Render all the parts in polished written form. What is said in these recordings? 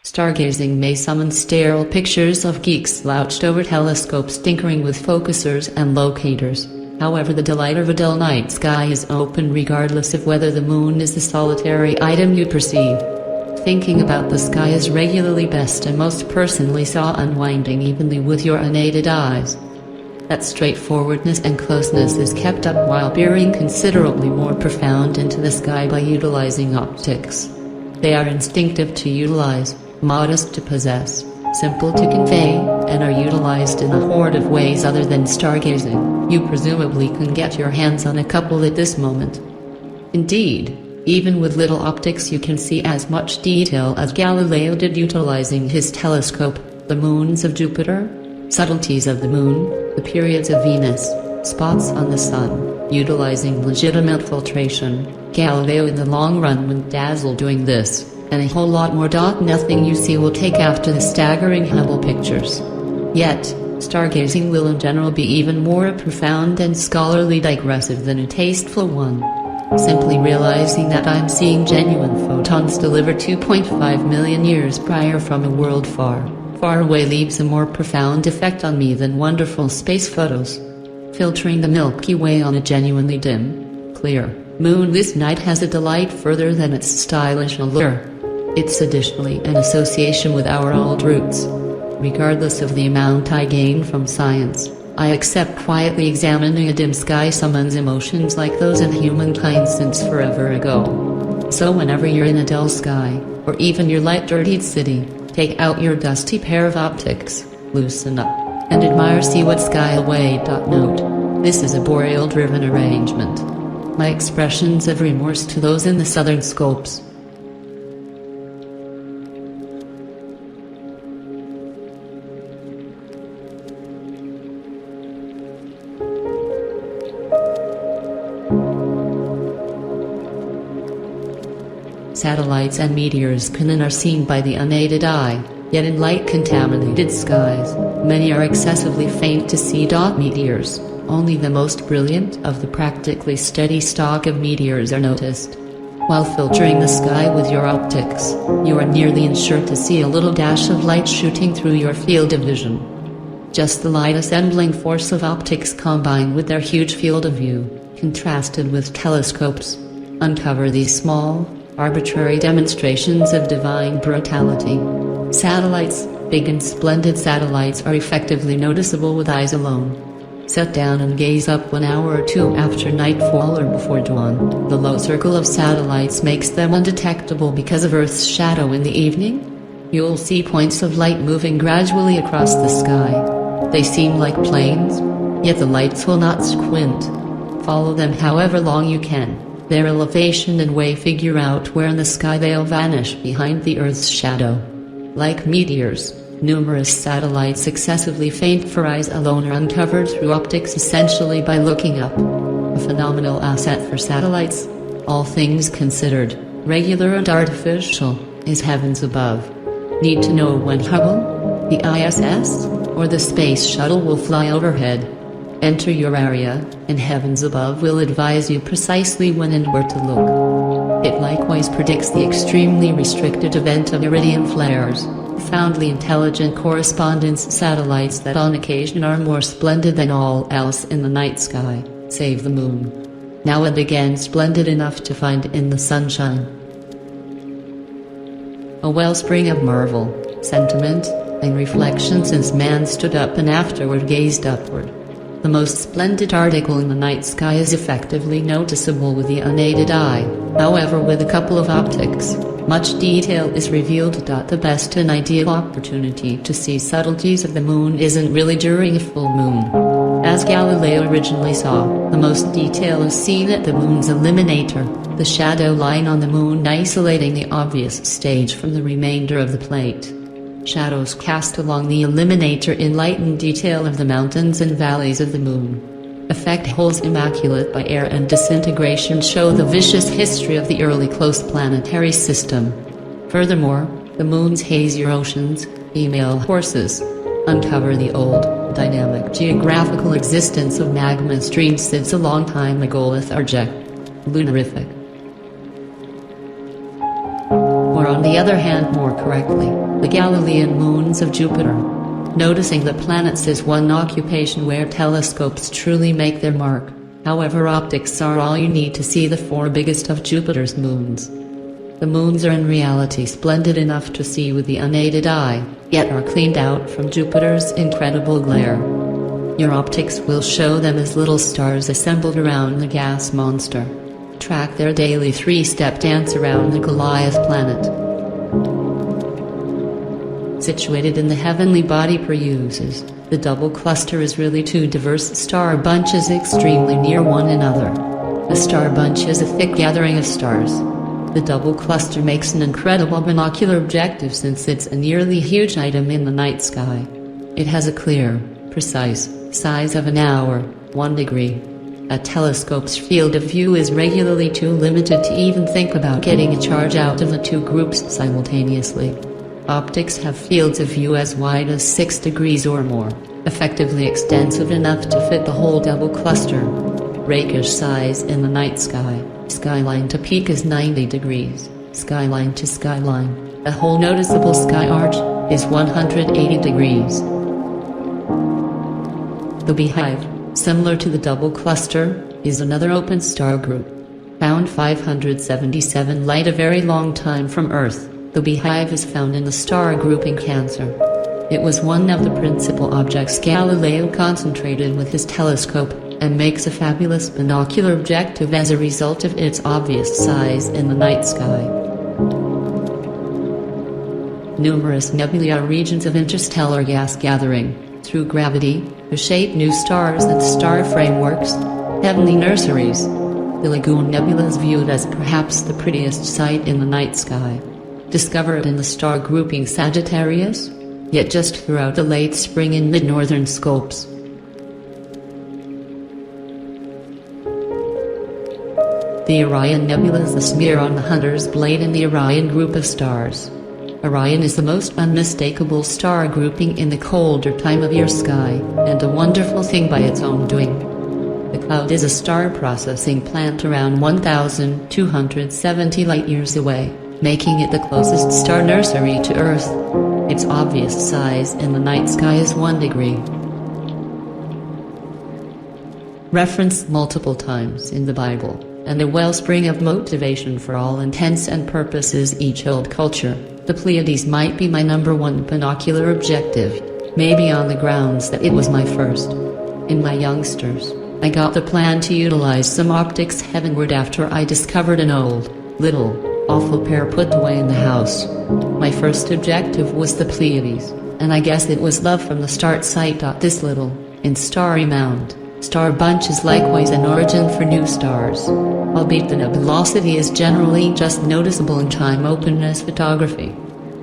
Stargazing may summon sterile pictures of geeks slouched over telescopes tinkering with focusers and locators. However, the delight of a dull night sky is open regardless of whether the moon is the solitary item you perceive. Thinking about the sky is regularly best and most personally saw unwinding evenly with your unaided eyes. That straightforwardness and closeness is kept up while peering considerably more profound into the sky by utilizing optics. They are instinctive to utilize, modest to possess, simple to convey, and are utilized in a horde of ways other than stargazing. You presumably can get your hands on a couple at this moment. Indeed, even with little optics you can see as much detail as Galileo did utilizing his telescope: the moons of Jupiter, subtleties of the moon, the periods of Venus, spots on the sun. Utilizing legitimate filtration, Galileo in the long run went dazzled doing this, and a whole lot more. Nothing you see will take after the staggering Hubble pictures. Yet, stargazing will in general be even more profound and scholarly digressive than a tasteful one. Simply realizing that I'm seeing genuine photons delivered 2.5 million years prior from a world far, far away leaves a more profound effect on me than wonderful space photos. Filtering the Milky Way on a genuinely dim, clear, moonless night has a delight further than its stylish allure. It's additionally an association with our old roots. Regardless of the amount I gain from science, I accept quietly examining a dim sky summons emotions like those of humankind since forever ago. So whenever you're in a dull sky, or even your light-dirtied city, take out your dusty pair of optics, loosen up, and admire. See what sky away. Note: this is a boreal-driven arrangement. My expressions of remorse to those in the southern scopes. Satellites and meteors can and are seen by the unaided eye, yet in light-contaminated skies, many are excessively faint to see. Meteors, only the most brilliant of the practically steady stock of meteors are noticed. While filtering the sky with your optics, you are nearly ensured to see a little dash of light shooting through your field of vision. Just the light assembling force of optics combined with their huge field of view, contrasted with telescopes, uncover these small, arbitrary demonstrations of divine brutality. Satellites, big and splendid satellites, are effectively noticeable with eyes alone. Sit down and gaze up 1 hour or 2 after nightfall or before dawn. The low circle of satellites makes them undetectable because of Earth's shadow in the evening. You'll see points of light moving gradually across the sky. They seem like planes, yet the lights will not squint. Follow them however long you can. Their elevation and way figure out where in the sky they'll vanish behind the Earth's shadow. Like meteors, numerous satellites excessively faint for eyes alone are uncovered through optics essentially by looking up. A phenomenal asset for satellites, all things considered, regular and artificial, is heavens above. Need to know when Hubble, the ISS, or the Space Shuttle will fly overhead? Enter your area, and heavens above will advise you precisely when and where to look. It likewise predicts the extremely restricted event of iridium flares, profoundly intelligent correspondence satellites that on occasion are more splendid than all else in the night sky, save the moon. Now and again splendid enough to find in the sunshine. A wellspring of marvel, sentiment, and reflection since man stood up and afterward gazed upward. The most splendid article in the night sky is effectively noticeable with the unaided eye. However, with a couple of optics, much detail is revealed. The best and ideal opportunity to see subtleties of the moon isn't really during a full moon. As Galileo originally saw, the most detail is seen at the moon's illuminator, the shadow line on the moon isolating the obvious stage from the remainder of the plate. Shadows cast along the illuminator enlighten detail of the mountains and valleys of the moon. Effect holes immaculate by air and disintegration show the vicious history of the early close planetary system. Furthermore, the moon's hazier oceans, female horses, uncover the old, dynamic geographical existence of magma streams since a long time ago lethargic, lunarific, or or on the other hand more correctly, the Galilean moons of Jupiter. Noticing the planets is one occupation where telescopes truly make their mark. However, optics are all you need to see the 4 biggest of Jupiter's moons. The moons are in reality splendid enough to see with the unaided eye, yet are cleaned out from Jupiter's incredible glare. Your optics will show them as little stars assembled around the gas monster. Track their daily 3-step dance around the Goliath planet. Situated in the heavenly body Pleiades, the double cluster is really 2 diverse star bunches extremely near one another. The star bunch is a thick gathering of stars. The double cluster makes an incredible binocular objective since it's a nearly huge item in the night sky. It has a clear, precise size of an hour, 1 degree. A telescope's field of view is regularly too limited to even think about getting a charge out of the 2 groups simultaneously. Optics have fields of view as wide as 6 degrees or more, effectively extensive enough to fit the whole double cluster. Rakish size in the night sky, skyline to peak is 90 degrees, skyline to skyline, a whole noticeable sky arch, is 180 degrees. The Beehive, similar to the double cluster, is another open star group. Found 577 light a very long time from Earth, the Beehive is found in the star grouping Cancer. It was one of the principal objects Galileo concentrated with his telescope, and makes a fabulous binocular objective as a result of its obvious size in the night sky. Numerous nebulae are regions of interstellar gas gathering, through gravity, to shape new stars and star frameworks, heavenly nurseries. The Lagoon Nebula is viewed as perhaps the prettiest sight in the night sky. Discovered in the star grouping Sagittarius, yet just throughout the late spring in mid-northern scopes. The Orion Nebula is a smear on the Hunter's blade in the Orion group of stars. Orion is the most unmistakable star grouping in the colder time of year sky, and a wonderful thing by its own doing. The cloud is a star processing plant around 1,270 light-years away, making it the closest star nursery to Earth. Its obvious size in the night sky is 1 degree. Referenced multiple times in the Bible, and a wellspring of motivation for all intents and purposes each old culture, the Pleiades might be my #1 binocular objective, maybe on the grounds that it was my first. In my youngsters, I got the plan to utilize some optics heavenward after I discovered an old, little, awful pair put away in the house. My first objective was the Pleiades, and I guess it was love from the start. This little, in starry mound, star bunch is likewise an origin for new stars, albeit the nebulosity is generally just noticeable in time openness photography.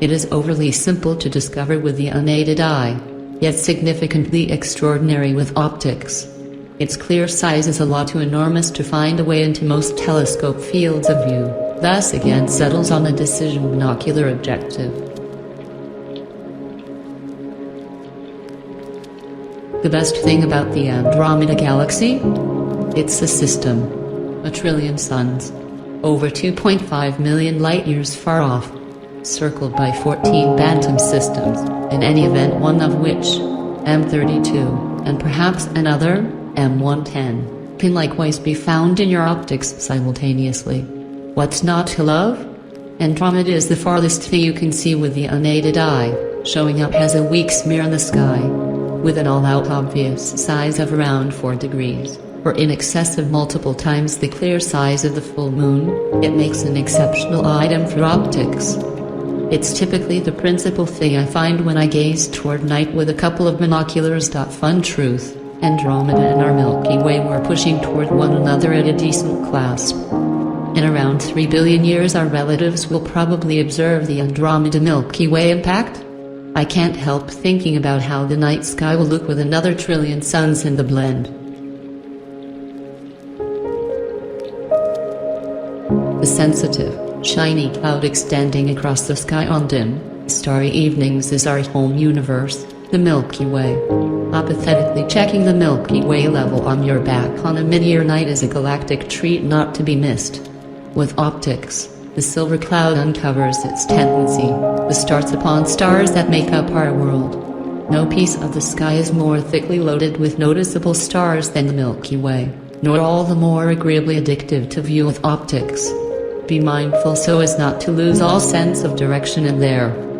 It is overly simple to discover with the unaided eye, yet significantly extraordinary with optics. Its clear size is a lot too enormous to find a way into most telescope fields of view, thus again settles on a decision binocular objective. The best thing about the Andromeda galaxy? It's a system. 1 trillion suns. Over 2.5 million light-years far off. Circled by 14 Bantam systems, in any event one of which, M32, and perhaps another, M110, can likewise be found in your optics simultaneously. What's not to love? Andromeda is the farthest thing you can see with the unaided eye, showing up as a weak smear in the sky. With an all-out obvious size of around 4 degrees, or in excess of multiple times the clear size of the full moon, it makes an exceptional item for optics. It's typically the principal thing I find when I gaze toward night with a couple of binoculars. Fun truth, Andromeda and our Milky Way were pushing toward one another at a decent clasp. In around 3 billion years our relatives will probably observe the Andromeda Milky Way impact. I can't help thinking about how the night sky will look with another trillion suns in the blend. The sensitive, shiny cloud extending across the sky on dim, starry evenings is our home universe, the Milky Way. Hypothetically checking the Milky Way level on your back on a mid-year night is a galactic treat not to be missed. With optics, The silver cloud uncovers its tendency, starts upon stars that make up our world. No piece of the sky is more thickly loaded with noticeable stars than the Milky Way, nor all the more agreeably addictive to view with optics. Be mindful so as not to lose all sense of direction in there.